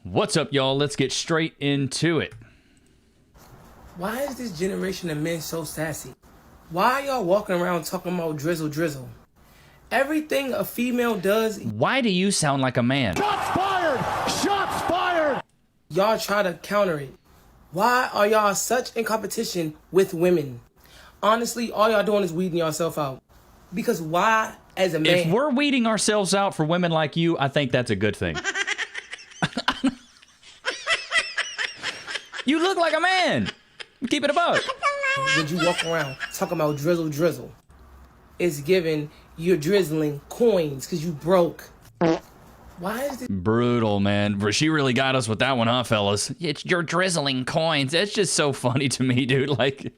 What's up, y'all? Let's get straight into it. Why is this generation of men so sassy? Why are y'all walking around talking about drizzle? Everything a female does, Why do you sound like a man? Shots fired! Shots fired! y'all try to counter it. Why are y'all such in competition with women? Honestly, all y'all doing is weeding yourself out. Because why, as a man... If we're weeding ourselves out for women like you, I think that's a good thing. You look like a man. Keep it a buck. Would you walk around talking about drizzle? It's given you're drizzling coins because you broke. Why is this... Brutal, man. She really got us with that one, huh, fellas? You're drizzling coins. That's just so funny to me, dude. Like,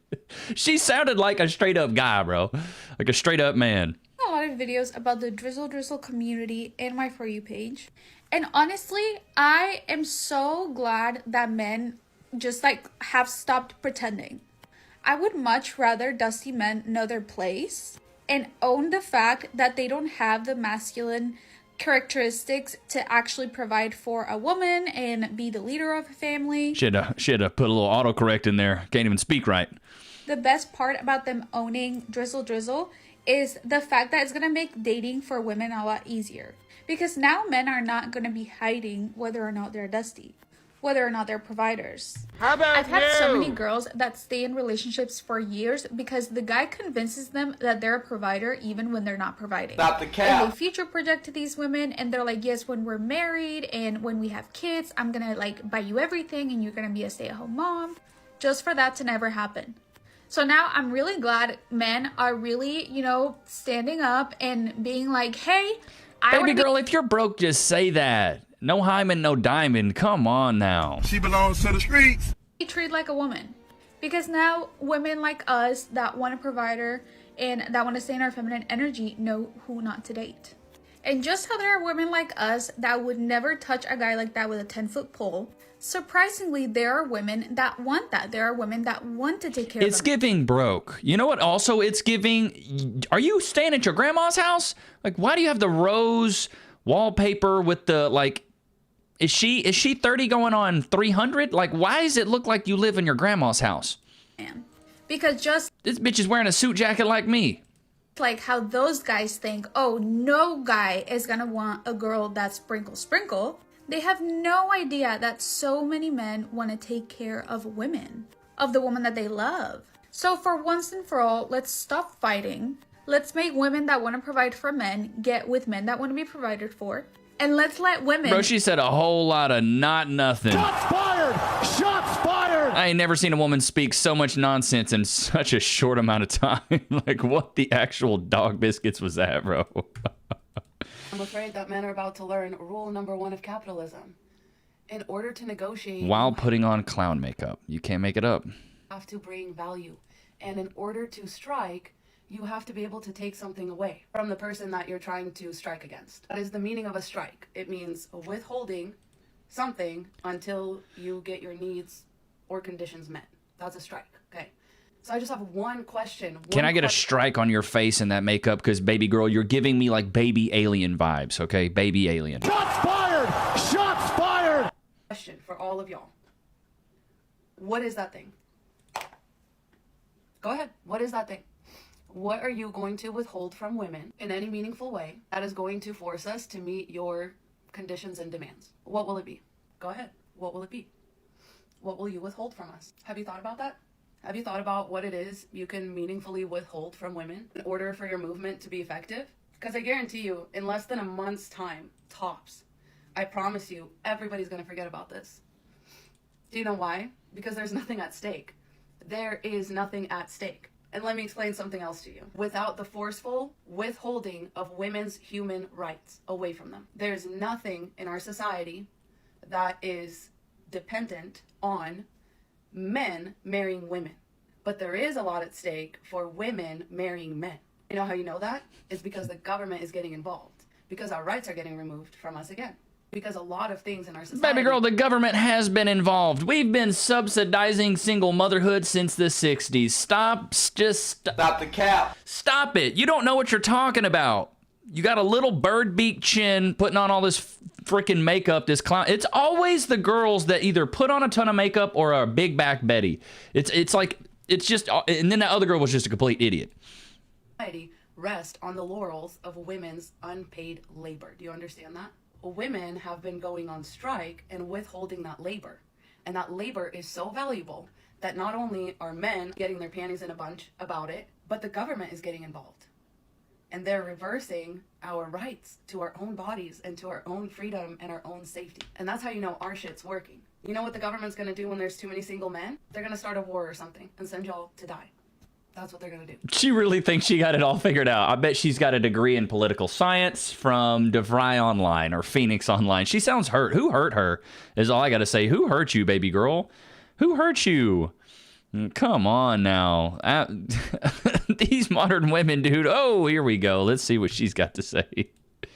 she sounded like a straight up guy, bro. Like a straight up man. A lot of videos about the drizzle community in my For You page. And honestly, I am so glad that men just like have stopped pretending. I would much rather dusty men know their place and own the fact that they don't have the masculine characteristics to actually provide for a woman and be the leader of a family. Should have put a little autocorrect in there. Can't even speak right. The best part about them owning drizzle is the fact that it's going to make dating for women a lot easier. Because now men are not going to be hiding whether or not they're dusty, whether or not they're providers. How about I've had so many girls that stay in relationships for years because the guy convinces them that they're a provider even when they're not providing. Stop the cap. And they future project to these women and they're like, yes, when we're married and when we have kids, I'm gonna like buy you everything and you're gonna be a stay-at-home mom. Just for that to never happen. So now I'm really glad men are really, standing up and being like, hey, Baby girl, if you're broke, just say that. No hymen, no diamond. Come on now. She belongs to the streets. be treated like a woman. Because now women like us that want a provider and that want to stay in our feminine energy know who not to date. And just how there are women like us that would never touch a guy like that with a 10-foot pole, surprisingly, there are women that want that. There are women that want to take care of them. It's giving broke. You know what also it's giving? Are you staying at your grandma's house? Like, why do you have the rose wallpaper with the, like, is she 30 going on 300? Like, why does it look like you live in your grandma's house? Man. Because just This bitch is wearing a suit jacket like me. like how those guys think, oh, no guy is gonna want a girl that's sprinkle. They have no idea that so many men want to take care of women, of the woman that they love. So for once and for all, let's stop fighting. Let's make women that want to provide for men get with men that want to be provided for. And let's let women... Bro, she said a whole lot of not nothing. Shots fired! Shots fired! I ain't never seen a woman speak so much nonsense in such a short amount of time. Like, what the actual dog biscuits was that, bro? I'm afraid that men are about to learn rule number 1 of capitalism. In order to negotiate... While putting on clown makeup. You can't make it up. You have to bring value. And in order to strike, you have to be able to take something away from the person that you're trying to strike against. That is the meaning of a strike. It means withholding something until you get your needs or conditions met. That's a strike, okay? So I just have one question. Can I get a strike on your face in that makeup? Because, baby girl, you're giving me, like, baby alien vibes, okay? Baby alien. Shots fired! Shots fired! Question for all of y'all. What is that thing? Go ahead. What is that thing? What are you going to withhold from women in any meaningful way that is going to force us to meet your conditions and demands? What will it be? Go ahead. What will it be? What will you withhold from us? Have you thought about that? Have you thought about what it is you can meaningfully withhold from women in order for your movement to be effective? Because I guarantee you, in less than a month's time, tops, I promise you, everybody's going to forget about this. Do you know why? Because there's nothing at stake. There is nothing at stake. And let me explain something else to you. Without the forceful withholding of women's human rights away from them, there's nothing in our society that is dependent on men marrying women. But there is a lot at stake for women marrying men. You know how you know that? It's because the government is getting involved. Because our rights are getting removed from us again. Because a lot of things in our society... Baby girl, the government has been involved. We've been subsidizing single motherhood since the 60s. Stop the cap. Stop it. You don't know what you're talking about. You got a little bird beak chin putting on all this freaking makeup, this clown. It's always the girls that either put on a ton of makeup or are a big back Betty. It's like, it's just, and then that other girl was just a complete idiot. Rest on the laurels of women's unpaid labor. Do you understand that? Women have been going on strike and withholding that labor. And that labor is so valuable that not only are men getting their panties in a bunch about it, but the government is getting involved. And they're reversing our rights to our own bodies and to our own freedom and our own safety. And that's how you know our shit's working. You know what the government's gonna do when there's too many single men? They're gonna start a war or something and send y'all to die. That's what they're gonna do. She really thinks she got it all figured out. I bet she's got a degree in political science from DeVry Online or Phoenix Online. She sounds hurt. Who hurt her is all I gotta say. Who hurt you, baby girl? Who hurt you? Come on now. These modern women, dude. Oh, here we go. Let's see what she's got to say.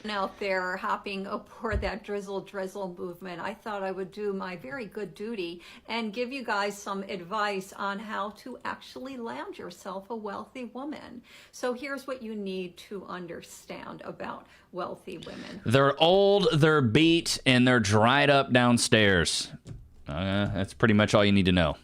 Out there hopping aboard that drizzle movement, I thought I would do my very good duty and give you guys some advice on how to actually land yourself a wealthy woman. So here's what you need to understand about wealthy women. They're old, they're beat, and they're dried up downstairs. That's pretty much all you need to know.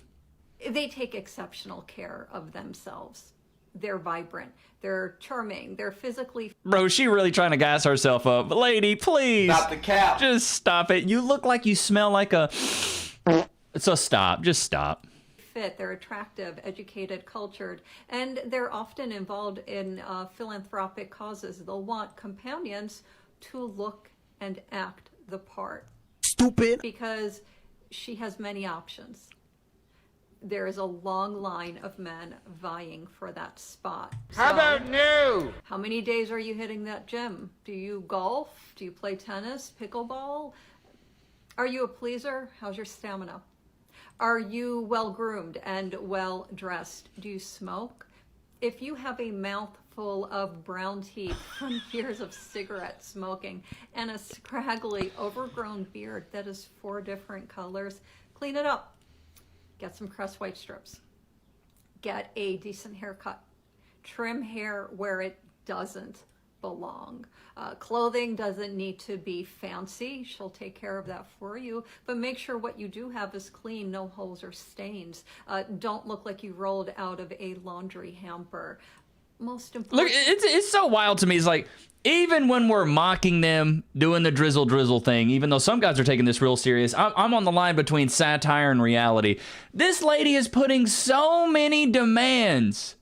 They take exceptional care of themselves. They're vibrant. They're charming. They're physically... Bro, she really trying to gas herself up. Lady, please. Stop the cap. Just stop it. You look like you smell like a... So stop. Just stop. Fit. They're attractive, educated, cultured, and they're often involved in philanthropic causes. They'll want companions to look and act the part. Stupid. Because she has many options. There is a long line of men vying for that spot. How about new? How many days are you hitting that gym? Do you golf? Do you play tennis, pickleball? Are you a pleaser? How's your stamina? Are you well-groomed and well-dressed? Do you smoke? If you have a mouthful of brown teeth from years of cigarette smoking and a scraggly, overgrown beard that is 4 different colors, clean it up. Get some Crest white strips. Get a decent haircut. Trim hair where it doesn't belong. Clothing doesn't need to be fancy. She'll take care of that for you. But make sure what you do have is clean, no holes or stains. Don't look like you rolled out of a laundry hamper. Most important. Look, it's so wild to me. It's like, even when we're mocking them, doing the drizzle thing, even though some guys are taking this real serious, I'm on the line between satire and reality. This lady is putting so many demands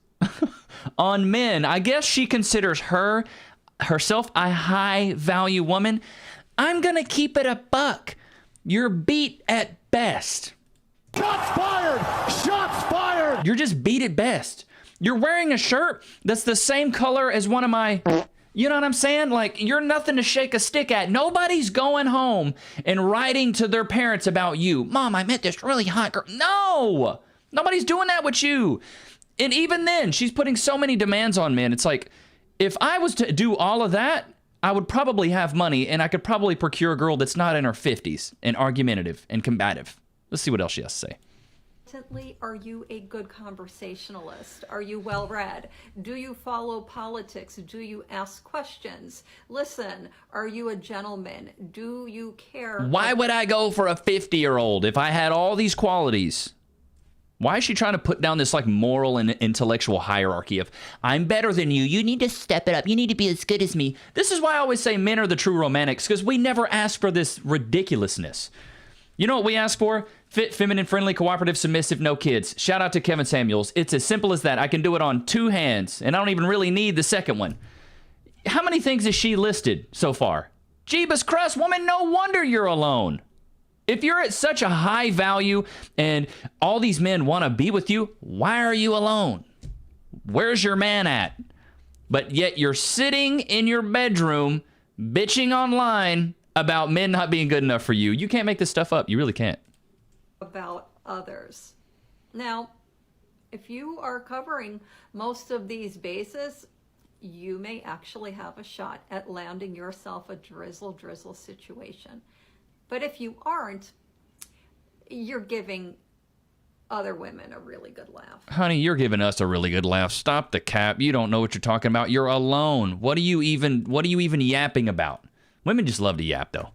on men. I guess she considers herself a high-value woman. I'm going to keep it a buck. You're beat at best. Shots fired! Shots fired! You're just beat at best. You're wearing a shirt that's the same color as one of my... You know what I'm saying? Like, you're nothing to shake a stick at. Nobody's going home and writing to their parents about you. Mom, I met this really hot girl. No! Nobody's doing that with you. And even then, she's putting so many demands on men. It's like, if I was to do all of that, I would probably have money, and I could probably procure a girl that's not in her 50s and argumentative and combative. Let's see what else she has to say. Are you a good conversationalist? Are you well-read? Do you follow politics? Do you ask questions? Listen, are you a gentleman? Do you care? Why would I go for a 50-year-old if I had all these qualities? Why is she trying to put down this like moral and intellectual hierarchy of, I'm better than you, you need to step it up, you need to be as good as me? This is why I always say men are the true romantics, because we never ask for this ridiculousness. You know what we ask for? Fit, feminine, friendly, cooperative, submissive, no kids. Shout out to Kevin Samuels. It's as simple as that. I can do it on 2 hands, and I don't even really need the second one. How many things has she listed so far? Jeebus Crust, woman, no wonder you're alone. If you're at such a high value and all these men want to be with you, why are you alone? Where's your man at? But yet you're sitting in your bedroom bitching online about men not being good enough for you. You can't make this stuff up. You really can't. About others. Now, if you are covering most of these bases, you may actually have a shot at landing yourself a drizzle situation. But if you aren't, you're giving other women a really good laugh. Honey, you're giving us a really good laugh. Stop the cap. You don't know what you're talking about. You're alone. What are you even yapping about? Women just love to yap, though.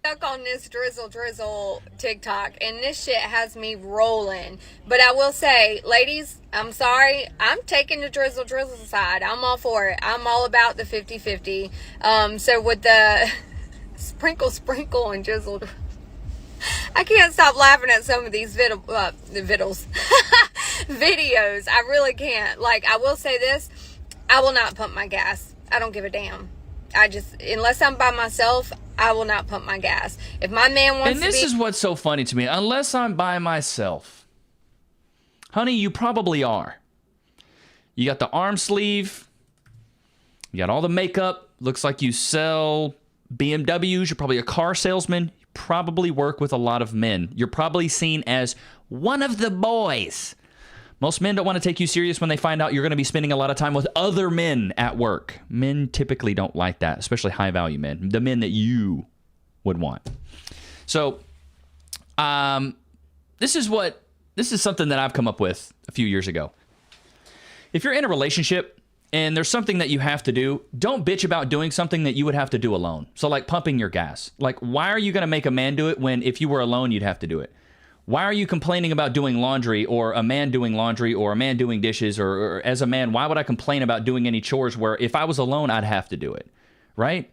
stuck on this drizzle TikTok, and this shit has me rolling. But I will say, ladies, I'm sorry, I'm taking the drizzle side. I'm all for it. I'm all about the 50-50. So with the sprinkle and drizzle, I can't stop laughing at some of these videos. I really can't. Like, I will say this, I will not pump my gas. I don't give a damn. Unless I'm by myself, I will not pump my gas. If my man wants to And this is what's so funny to me. Unless I'm by myself. Honey, you probably are. You got the arm sleeve. You got all the makeup. Looks like you sell BMWs. You're probably a car salesman. You probably work with a lot of men. You're probably seen as one of the boys. Most men don't want to take you serious when they find out you're going to be spending a lot of time with other men at work. Men typically don't like that, especially high-value men, the men that you would want. So, this is something that I've come up with a few years ago. If you're in a relationship and there's something that you have to do, don't bitch about doing something that you would have to do alone. So, like pumping your gas. Like, why are you going to make a man do it when if you were alone, you'd have to do it? Why are you complaining about doing laundry or a man doing laundry or a man doing dishes or as a man, why would I complain about doing any chores where if I was alone, I'd have to do it, right?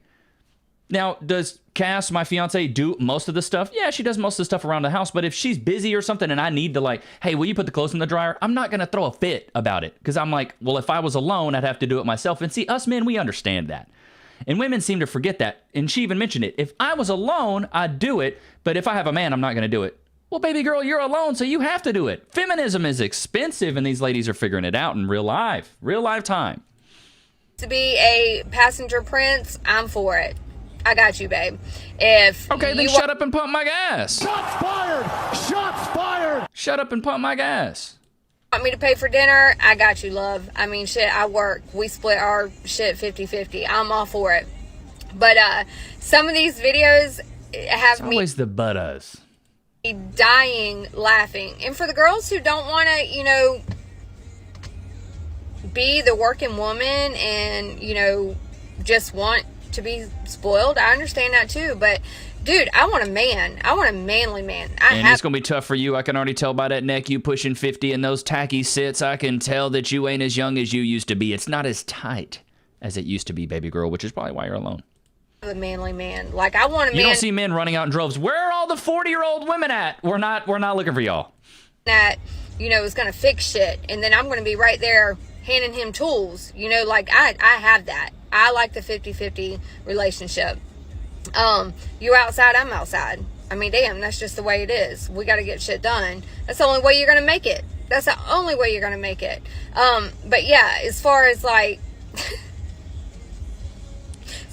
Now, does Cass, my fiance, do most of the stuff? Yeah, she does most of the stuff around the house, but if she's busy or something and I need to like, hey, will you put the clothes in the dryer? I'm not going to throw a fit about it because I'm like, well, if I was alone, I'd have to do it myself. And see, us men, we understand that. And women seem to forget that. And she even mentioned it. If I was alone, I'd do it, but if I have a man, I'm not going to do it. Well, baby girl, you're alone, so you have to do it. Feminism is expensive, and these ladies are figuring it out in real life time. to be a passenger prince, I'm for it. I got you, babe. If Okay, then shut up and pump my gas. Shots fired! Shots fired! Shut up and pump my gas. want me to pay for dinner, I got you, love. I mean, shit, I work. We split our shit 50-50. I'm all for it. But some of these videos have It's always the buttas. me dying laughing. And for the girls who don't want to, you know, be the working woman and, you know, just want to be spoiled, I understand that too. But dude, I want a man. I want a manly man. It's going to be tough for you. I can already tell by that neck you pushing 50 and those tacky sits. I can tell that you ain't as young as you used to be. It's not as tight as it used to be, baby girl, which is probably why you're alone. a manly man. Like, I want a man. You don't see men running out in droves. Where are all the 40-year-old women at? We're not looking for y'all. That, you know, is going to fix shit. And then I'm going to be right there handing him tools. You know, like, I have that. I like the 50-50 relationship. You outside, I'm outside. I mean, damn, that's just the way it is. We got to get shit done. That's the only way you're going to make it. That's the only way you're going to make it. But yeah, as far as like,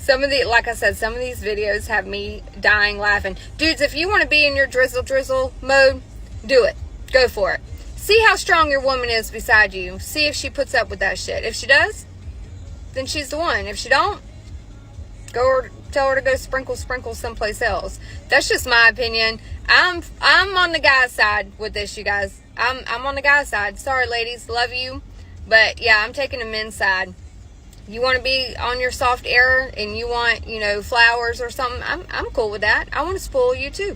like I said, some of these videos have me dying laughing. Dudes, if you want to be in your drizzle mode, do it. Go for it. See how strong your woman is beside you. See if she puts up with that shit. If she does, then she's the one. If she don't, tell her to go sprinkle someplace else. That's just my opinion. I'm on the guy's side with this, you guys. I'm on the guy's side. Sorry, ladies, love you, but yeah, I'm taking the men's side. You want to be on your soft air and you want, you know, flowers or something, I'm cool with that. I want to spoil you too.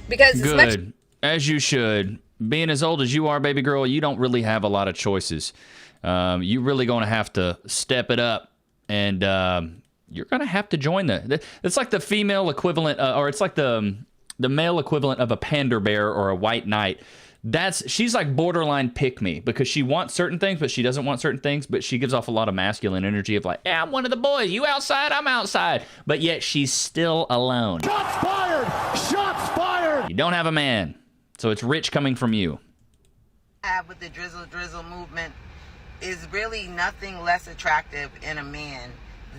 Because good, as you should. Being as old as you are, baby girl, you don't really have a lot of choices. You're really going to have to step it up, and you're going to have to join it's like the female equivalent, or it's like the male equivalent of a panda bear or a white knight. She's like borderline pick me because she wants certain things, but she doesn't want certain things, but she gives off a lot of masculine energy of like, yeah, I'm one of the boys. You outside, I'm outside. But yet she's still alone. Shots fired! Shots fired! You don't have a man, so it's rich coming from you. Have with the drizzle movement is really nothing less attractive in a man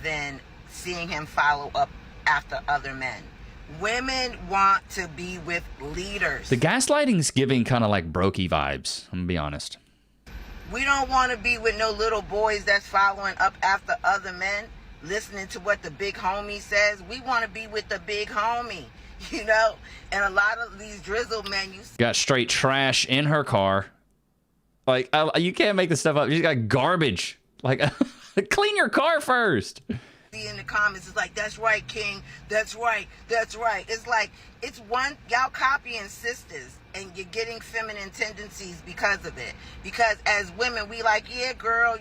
than seeing him follow up after other men. Women want to be with leaders. The gaslighting's giving kind of like brokey vibes, I'm gonna be honest. We don't want to be with no little boys that's following up after other men, listening to what the big homie says. We want to be with the big homie, you know? And a lot of these drizzle men, got straight trash in her car. Like, you can't make this stuff up. You got garbage. Like, clean your car first. See in the comments, it's like, that's right, King. That's right. That's right. It's like, it's one, y'all copying sisters and you're getting feminine tendencies because of it. Because as women, we like, yeah, girl.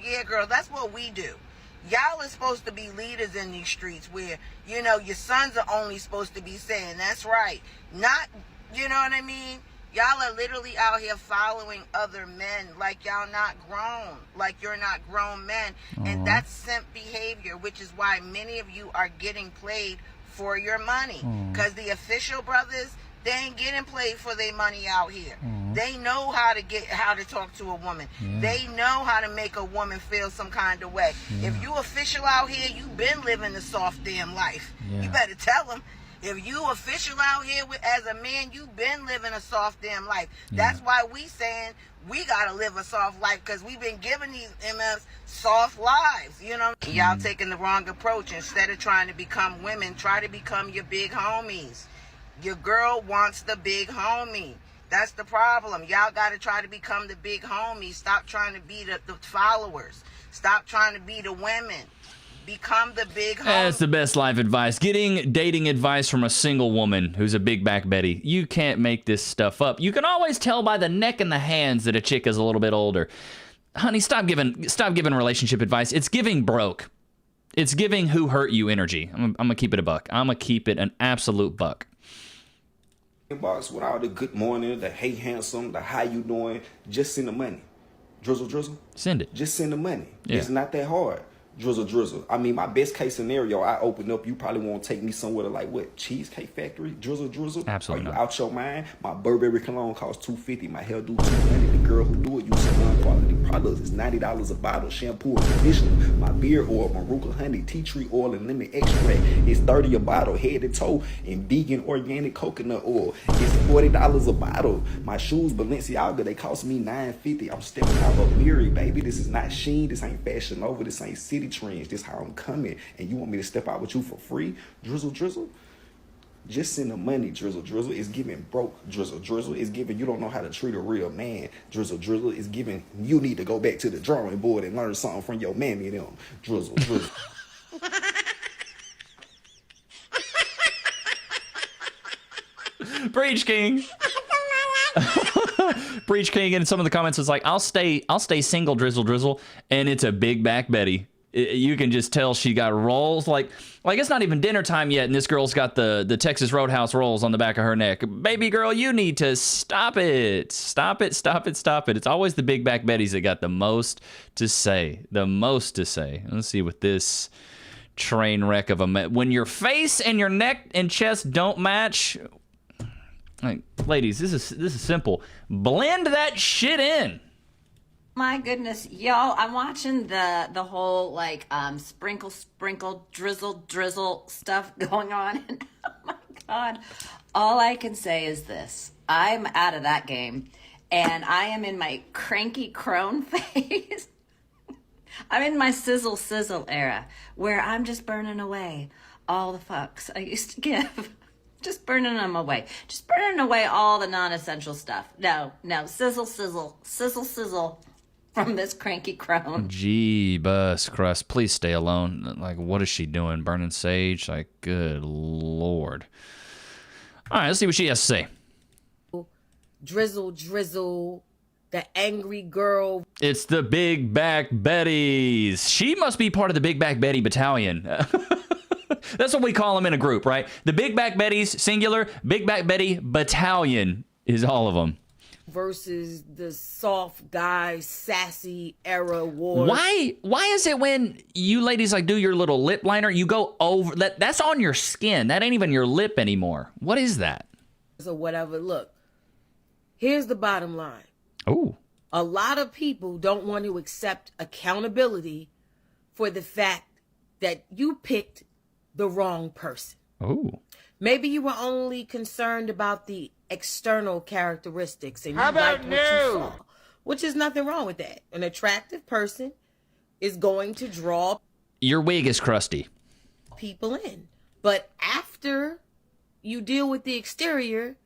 That's what we do. Y'all are supposed to be leaders in these streets where, you know, your sons are only supposed to be saying, that's right. Not, you know what I mean? Y'all are literally out here following other men like y'all not grown, like you're not grown men. And that's simp behavior, which is why many of you are getting played for your money. Because the official brothers, they ain't getting played for their money out here. They know how to talk to a woman. They know how to make a woman feel some kind of way. If you official out here, you been living a soft damn life. You better tell them. If you official out here as a man, you been living a soft damn life. That's why we saying we gotta live a soft life, because we've been giving these MFs soft lives, you know? Y'all taking the wrong approach. Instead of trying to become women, try to become your big homies. Your girl wants the big homie. That's the problem. Y'all gotta try to become the big homie. Stop trying to be the followers. Stop trying to be the women. Become the big homie. That's the best life advice. Getting dating advice from a single woman who's a big back Betty. You can't make this stuff up. You can always tell by the neck and the hands that a chick is a little bit older. Honey, stop giving relationship advice. It's giving broke. It's giving who hurt you energy. I'm gonna keep it a buck. I'm gonna keep it an absolute buck. Inbox with all the good morning, the hey handsome, the how you doing. Just send the money. Drizzle. Send it. Just send the money. Yeah. It's not that hard. Drizzle. I mean, my best case scenario, I open up, you probably won't take me somewhere to like, what, Cheesecake Factory? Drizzle. Absolutely Are you not. out your mind? My Burberry cologne costs $250. My hair do $200. The girl who do it uses non-quality products. It's $90 a bottle. Shampoo and conditioner. My beard oil, Maruca honey, tea tree oil, and lemon extract. It's $30 a bottle, head to toe, and vegan organic coconut oil. It's $40 a bottle. My shoes, Balenciaga, they cost me $9.50. I'm stepping out of Miri, baby. This is not Shein. This ain't Fashion Nova. This ain't City Trends. This how I'm coming, and you want me to step out with you for free? Drizzle. Just send the money. Drizzle is giving broke. Drizzle is giving you don't know how to treat a real man. Drizzle is giving you need to go back to the drawing board and learn something from your mammy and them. Drizzle. Breach King. Breach King in some of the comments was like, I'll stay single, Drizzle, and it's a big back Betty. You can just tell she got rolls. Like it's not even dinner time yet, and this girl's got the Texas Roadhouse rolls on the back of her neck. Baby girl, you need to stop it. Stop it. It's always the big back Betties that got the most to say. Let's see what this train wreck of a when your face and your neck and chest don't match. Like, ladies, this is simple. Blend that shit in. My goodness, y'all, I'm watching the whole like sprinkle, drizzle stuff going on. And oh my God, all I can say is this. I'm out of that game and I am in my cranky crone phase. I'm in my sizzle era where I'm just burning away all the fucks I used to give. Just burning them away. Just burning away all the non-essential stuff. No, sizzle. From this cranky crone. Gee, bus crust. Please stay alone. Like, what is she doing? Burning sage? Like, good Lord. All right, let's see what she has to say. Drizzle, the angry girl. It's the Big Back Betties. She must be part of the Big Back Betty Battalion. That's what we call them in a group, right? The Big Back Betties, singular. Big Back Betty Battalion is all of them. Versus the soft guy, sassy era war. Why is it when you ladies like do your little lip liner, you go over that's on your skin. That ain't even your lip anymore. What is that? So whatever. Look, here's the bottom line. Oh. A lot of people don't want to accept accountability for the fact that you picked the wrong person. Oh. Maybe you were only concerned about the external characteristics and you liked what you saw, which is nothing wrong with that. An attractive person is going to draw your wig is crusty. People in. But after you deal with the exterior,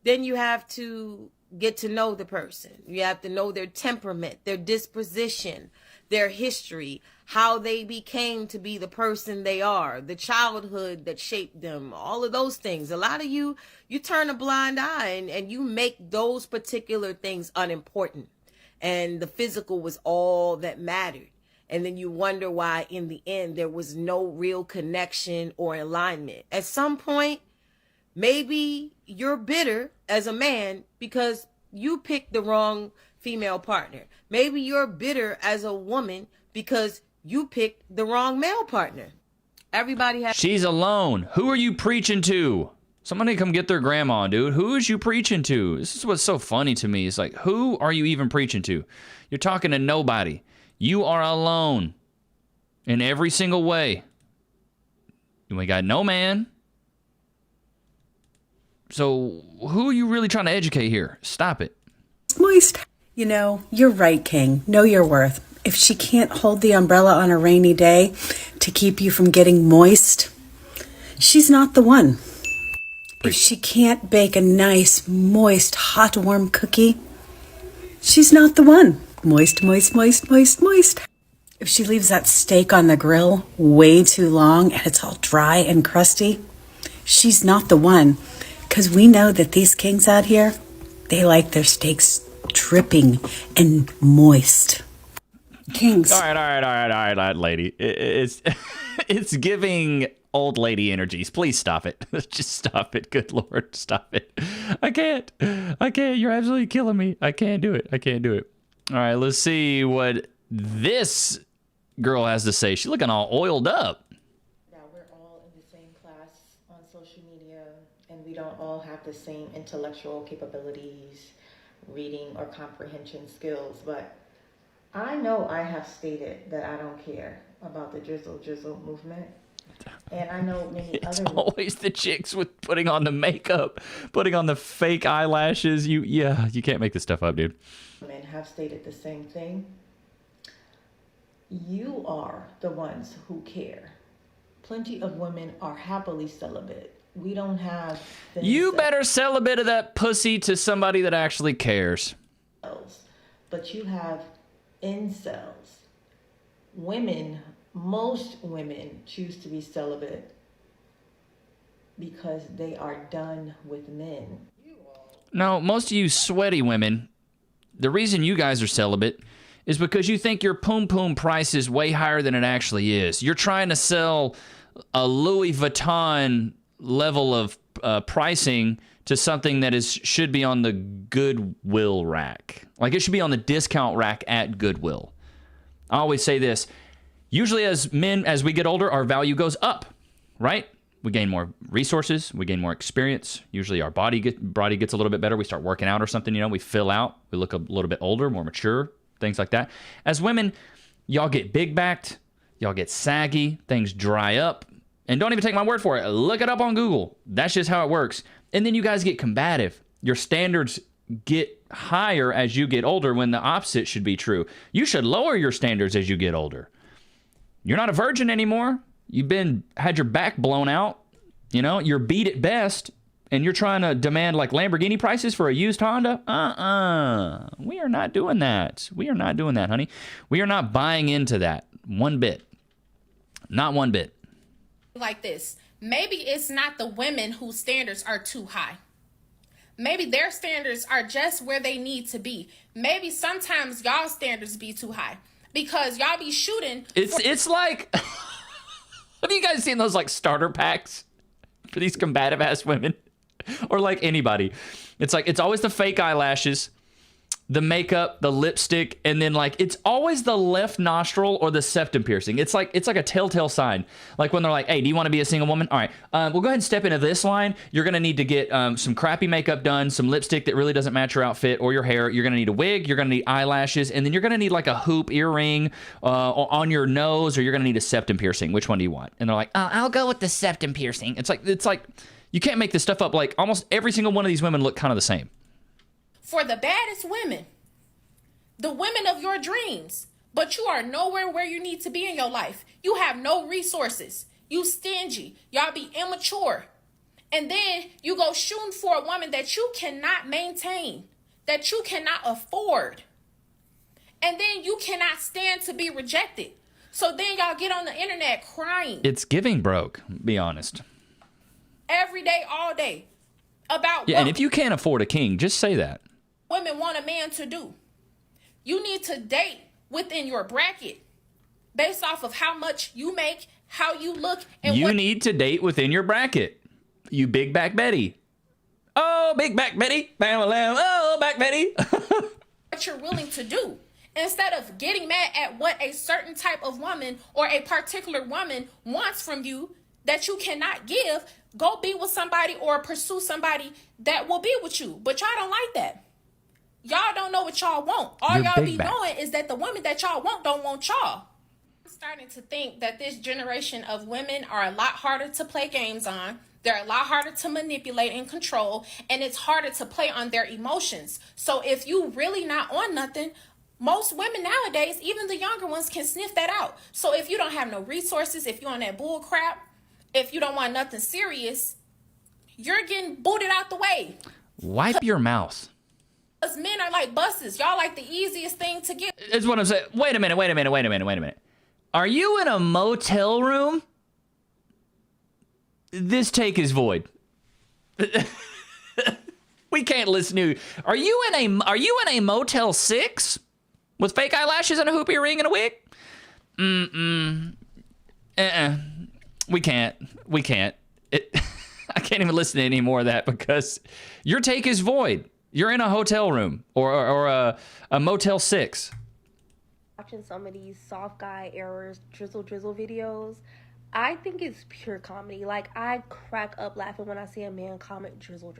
then you have to get to know the person. You have to know their temperament, their disposition, their history, how they became to be the person they are, the childhood that shaped them, all of those things. A lot of you turn a blind eye and you make those particular things unimportant. And the physical was all that mattered. And then you wonder why in the end there was no real connection or alignment. At some point, maybe you're bitter as a man because you picked the wrong female partner. Maybe you're bitter as a woman because you picked the wrong male partner. Everybody has... She's alone. Who are you preaching to? Somebody come get their grandma, dude. Who is you preaching to? This is what's so funny to me. It's like, who are you even preaching to? You're talking to nobody. You are alone in every single way. We got no man. So who are you really trying to educate here? Stop it. Moist. You know, you're right, King. Know your worth. If she can't hold the umbrella on a rainy day to keep you from getting moist, she's not the one. If she can't bake a nice, moist, hot, warm cookie, she's not the one. Moist, moist, moist, moist, moist. If she leaves that steak on the grill way too long and it's all dry and crusty, she's not the one. Because we know that these kings out here, they like their steaks dripping and moist. Kings. All right, lady. It's giving old lady energies. Please stop it. Just stop it. Good Lord, stop it. I can't. You're absolutely killing me. I can't do it. All right, let's see what this girl has to say. She's looking all oiled up. That we're all in the same class on social media, and we don't all have the same intellectual capabilities, reading or comprehension skills, but I know I have stated that I don't care about the drizzle movement. And I know many It's other always the chicks with putting on the makeup, putting on the fake eyelashes. You can't make this stuff up, dude. women have stated the same thing. You are the ones who care. Plenty of women are happily celibate. We don't have... You better sell a bit of that pussy to somebody that actually cares. But you have incels. Women, most women choose to be celibate because they are done with men. No, most of you sweaty women, the reason you guys are celibate is because you think your poom price is way higher than it actually is. You're trying to sell a Louis Vuitton level of pricing to something that should be on the Goodwill rack. Like, it should be on the discount rack at Goodwill. I always say this. Usually as men, as we get older, our value goes up, right? We gain more resources. We gain more experience. Usually our body gets a little bit better. We start working out or something, we fill out. We look a little bit older, more mature, things like that. As women, y'all get big-backed. Y'all get saggy. Things dry up. And don't even take my word for it. Look it up on Google. That's just how it works. And then you guys get combative. Your standards get higher as you get older when the opposite should be true. You should lower your standards as you get older. You're not a virgin anymore. You've had your back blown out. You're beat at best. And you're trying to demand like Lamborghini prices for a used Honda? We are not doing that. We are not doing that, honey. We are not buying into that one bit. Not one bit. Like this. Maybe it's not the women whose standards are too high. Maybe their standards are just where they need to be. Maybe sometimes y'all standards be too high because y'all be shooting. It's like, have you guys seen those like starter packs for these combative ass women or like anybody? It's like, it's always the fake eyelashes, the makeup, the lipstick, and then like it's always the left nostril or the septum piercing. It's like a telltale sign. Like when they're like, "Hey, do you want to be a single woman? All right, we'll go ahead and step into this line. You're gonna need to get some crappy makeup done, some lipstick that really doesn't match your outfit or your hair. You're gonna need a wig. You're gonna need eyelashes, and then you're gonna need like a hoop earring on your nose, or you're gonna need a septum piercing. Which one do you want?" And they're like, "Oh, I'll go with the septum piercing." It's like you can't make this stuff up. Like almost every single one of these women look kind of the same. For the baddest women, the women of your dreams, but you are nowhere where you need to be in your life. You have no resources. You stingy. Y'all be immature. And then you go shooting for a woman that you cannot maintain, that you cannot afford. And then you cannot stand to be rejected. So then y'all get on the internet crying. It's giving broke, be honest. Every day, all day. About Yeah, what and if you can't afford a king, just say that. women want a man to do. You need to date within your bracket based off of how much you make, how you look, and You what need to date within your bracket. You big back Betty. Oh, big back Betty. Bam, lamb. Oh, back Betty. what you're willing to do. Instead of getting mad at what a certain type of woman or a particular woman wants from you that you cannot give, go be with somebody or pursue somebody that will be with you. But y'all don't like that. Y'all don't know what y'all want. All You're y'all big be back. knowing is that the women that y'all want don't want y'all. I'm starting to think that this generation of women are a lot harder to play games on. They're a lot harder to manipulate and control, and it's harder to play on their emotions. So if you really not on nothing, most women nowadays, even the younger ones, can sniff that out. So if you don't have no resources, if you're on that bull crap, if you don't want nothing serious, you're getting booted out the way. Wipe your mouth. Because men are like buses. Y'all like the easiest thing to get. That's what I'm saying. Wait a minute. Are you in a motel room? This take is void. We can't listen to you. Are you in a Motel 6 with fake eyelashes and a hoop earring and a wig? We can't. I can't even listen to any more of that because your take is void. You're in a hotel room or a Motel 6. Watching some of these soft guy errors, drizzle videos, I think it's pure comedy. Like, I crack up laughing when I see a man comment drizzle.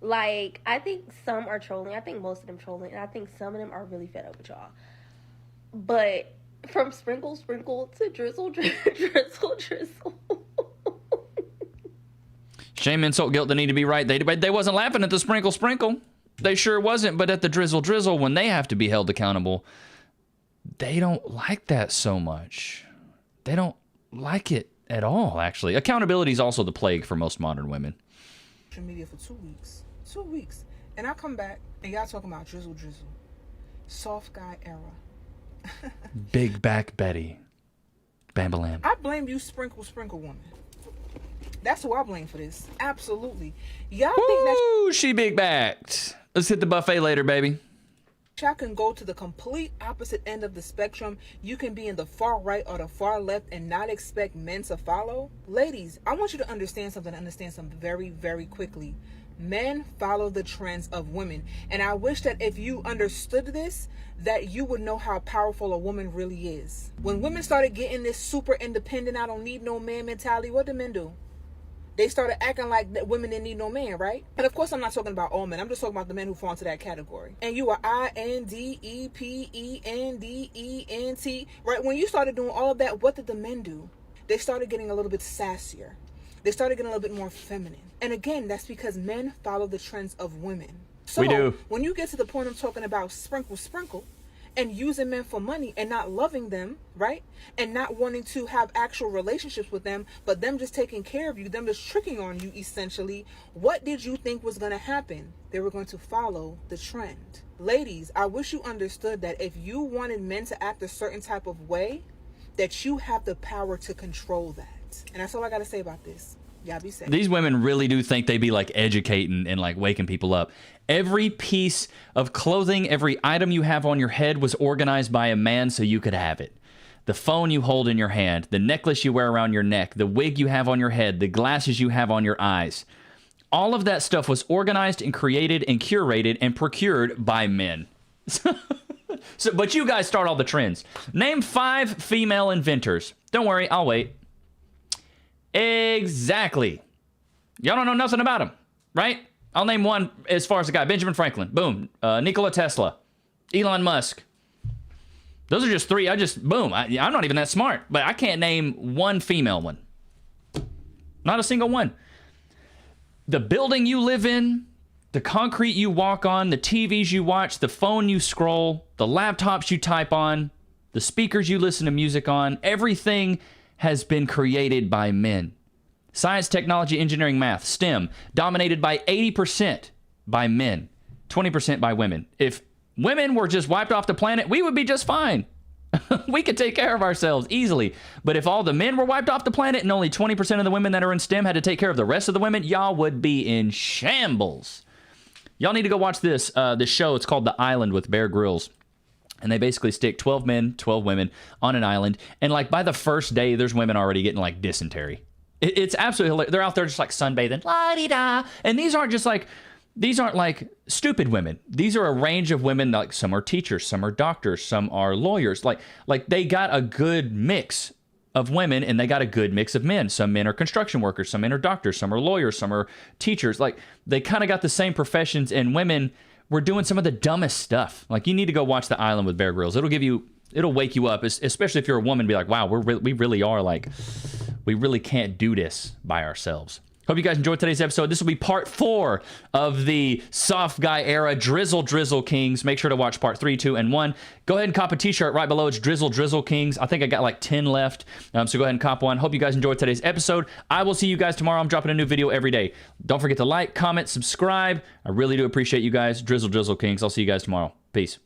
Like, I think some are trolling. I think most of them trolling. And I think some of them are really fed up with y'all. But from sprinkle to drizzle. Shame, insult, guilt, they need to be right. They wasn't laughing at the sprinkle. They sure wasn't. But at the drizzle, when they have to be held accountable, they don't like that so much. They don't like it at all, actually. Accountability is also the plague for most modern women. Social media for 2 weeks. 2 weeks. And I come back and y'all talking about drizzle. Soft guy era. Big back Betty. Bambalam. I blame you, sprinkle woman. That's who I blame for this. Absolutely. Y'all think that Ooh, she big backed. Let's hit the buffet later, baby. y'all can go to the complete opposite end of the spectrum. You can be in the far right or the far left and not expect men to follow. Ladies, I want you to understand something very, very quickly. Men follow the trends of women. And I wish that if you understood this, that you would know how powerful a woman really is. When women started getting this super independent, I don't need no man mentality, what do men do? They started acting like that women didn't need no man, right? And of course, I'm not talking about all men. I'm just talking about the men who fall into that category. And you are INDEPENDENT, right? When you started doing all of that, what did the men do? They started getting a little bit sassier. They started getting a little bit more feminine. And again, that's because men follow the trends of women. So we do. When you get to the point of talking about sprinkle, and using men for money and not loving them, right? And not wanting to have actual relationships with them, but them just taking care of you, them just tricking on you essentially, what did you think was going to happen? They were going to follow the trend. Ladies, I wish you understood that if you wanted men to act a certain type of way, that you have the power to control that. And that's all I got to say about this. Y'all be safe. These women really do think they be like educating and like waking people up. Every piece of clothing, every item you have on your head was organized by a man so you could have it. The phone you hold in your hand, the necklace you wear around your neck, the wig you have on your head, the glasses you have on your eyes. All of that stuff was organized and created and curated and procured by men. But you guys start all the trends. Name 5 female inventors. Don't worry, I'll wait. Exactly. Y'all don't know nothing about him, right? I'll name one as far as the guy. Benjamin Franklin. Boom. Nikola Tesla. Elon Musk. Those are just 3. Boom. I'm not even that smart, but I can't name one female one. Not a single one. The building you live in, the concrete you walk on, the TVs you watch, the phone you scroll, the laptops you type on, the speakers you listen to music on, everything has been created by men. Science, technology, engineering, math, STEM, dominated by 80% by men, 20% by women. If women were just wiped off the planet, we would be just fine. We could take care of ourselves easily. But if all the men were wiped off the planet and only 20% of the women that are in STEM had to take care of the rest of the women, y'all would be in shambles. Y'all need to go watch this show. It's called The Island with Bear Grylls. And they basically stick 12 men, 12 women on an island. And like by the first day, there's women already getting like dysentery. It's absolutely hilarious. They're out there just like sunbathing. La-di-da. And these aren't like stupid women. These are a range of women. Like some are teachers, some are doctors, some are lawyers. Like they got a good mix of women and they got a good mix of men. Some men are construction workers, some men are doctors, some are lawyers, some are teachers. Like they kind of got the same professions, and women were doing some of the dumbest stuff. Like you need to go watch The Island with Bear Grylls. It'll wake you up, especially if you're a woman. Be like, wow, we really are like, we really can't do this by ourselves. Hope you guys enjoyed today's episode. This will be part 4 of the soft guy era Drizzle Kings. Make sure to watch part 3, 2, and 1. Go ahead and cop a t-shirt right below. It's Drizzle Kings. I think I got like 10 left. So go ahead and cop one. Hope you guys enjoyed today's episode. I will see you guys tomorrow. I'm dropping a new video every day. Don't forget to like, comment, subscribe. I really do appreciate you guys. Drizzle Kings. I'll see you guys tomorrow. Peace.